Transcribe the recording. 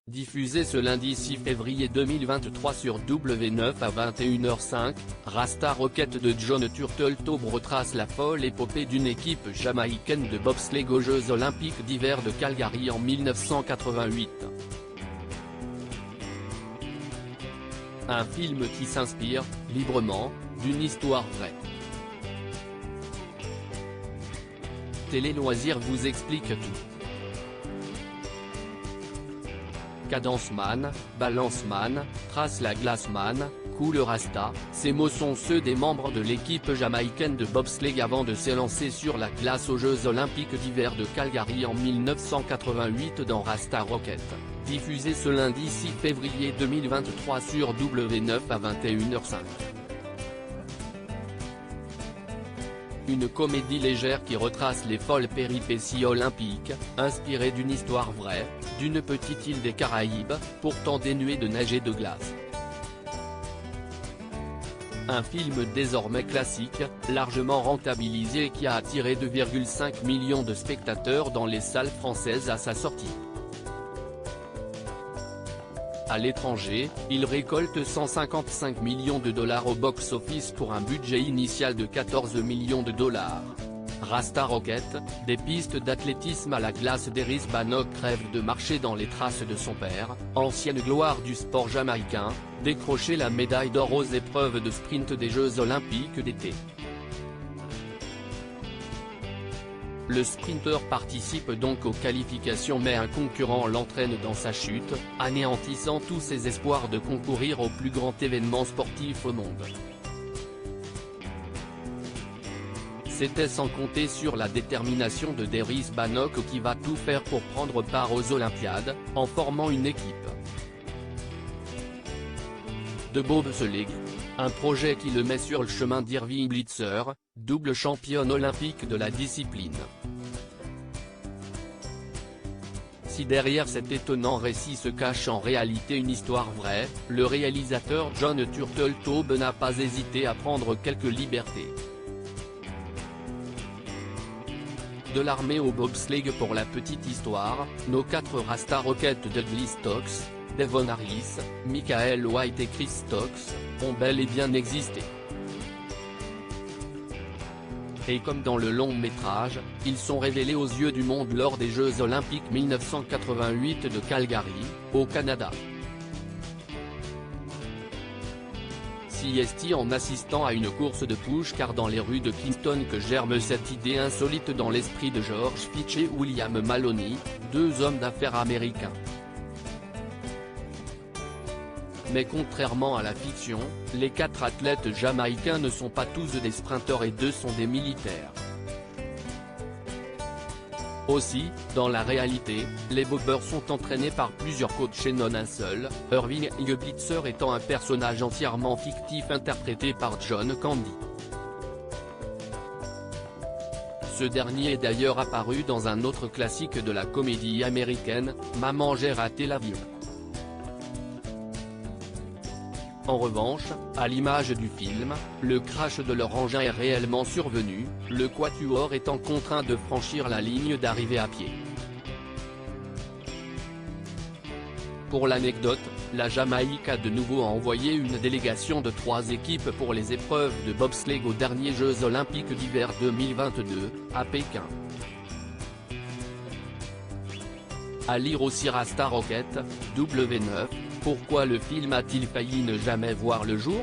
Diffusé ce lundi 6 février 2023 sur W9 à 21h05, Rasta Rocket de John Turteltaub retrace la folle épopée d'une équipe jamaïcaine de bobsleigh aux Jeux Olympiques d'hiver de Calgary en 1988. Un film qui s'inspire, librement, d'une histoire vraie. Télé Loisirs vous explique tout. Cadence-man, balance-man, trace la glace-man, cool rasta, ces mots sont ceux des membres de l'équipe jamaïcaine de bobsleigh avant de s'élancer sur la glace aux Jeux Olympiques d'hiver de Calgary en 1988 dans Rasta Rocket, diffusé ce lundi 6 février 2023 sur W9 à 21h05. Une comédie légère qui retrace les folles péripéties olympiques, inspirée d'une histoire vraie, d'une petite île des Caraïbes, pourtant dénuée de neige et de glace. Un film désormais classique, largement rentabilisé et qui a attiré 2,5 millions de spectateurs dans les salles françaises à sa sortie. À l'étranger, il récolte 155 millions de dollars au box-office pour un budget initial de 14 millions de dollars. Rasta Rocket, des pistes d'athlétisme à la glace d'Eris Bannock rêve de marcher dans les traces de son père, ancienne gloire du sport jamaïcain, décrocher la médaille d'or aux épreuves de sprint des Jeux Olympiques d'été. Le sprinter participe donc aux qualifications mais un concurrent l'entraîne dans sa chute, anéantissant tous ses espoirs de concourir au plus grand événement sportif au monde. C'était sans compter sur la détermination de Deris Bannock qui va tout faire pour prendre part aux Olympiades, en formant une équipe de bobsleigh. Un projet qui le met sur le chemin d'Irving Blitzer, double championne olympique de la discipline. Si derrière cet étonnant récit se cache en réalité une histoire vraie, le réalisateur John Turteltaub n'a pas hésité à prendre quelques libertés. De l'armée au bobsleigh pour la petite histoire, nos 4 Rasta Rocket Dudley Stokes, Devon Harris, Michael White et Chris Stokes, ont bel et bien existé. Et comme dans le long métrage, ils sont révélés aux yeux du monde lors des Jeux Olympiques 1988 de Calgary, au Canada. Si est en assistant à une course de push-car dans les rues de Kingston que germe cette idée insolite dans l'esprit de George Fitch et William Maloney, 2 hommes d'affaires américains. Mais contrairement à la fiction, les 4 athlètes jamaïcains ne sont pas tous des sprinteurs et 2 sont des militaires. Aussi, dans la réalité, les bobeurs sont entraînés par plusieurs coachs et non un seul, Irving Blitzer étant un personnage entièrement fictif interprété par John Candy. Ce dernier est d'ailleurs apparu dans un autre classique de la comédie américaine, Maman j'ai raté l'avion. En revanche, à l'image du film, le crash de leur engin est réellement survenu, le quatuor étant contraint de franchir la ligne d'arrivée à pied. Pour l'anecdote, la Jamaïque a de nouveau envoyé une délégation de 3 équipes pour les épreuves de bobsleigh aux derniers Jeux Olympiques d'hiver 2022, à Pékin. À lire aussi Rasta Rocket, W9, pourquoi le film a-t-il failli ne jamais voir le jour ?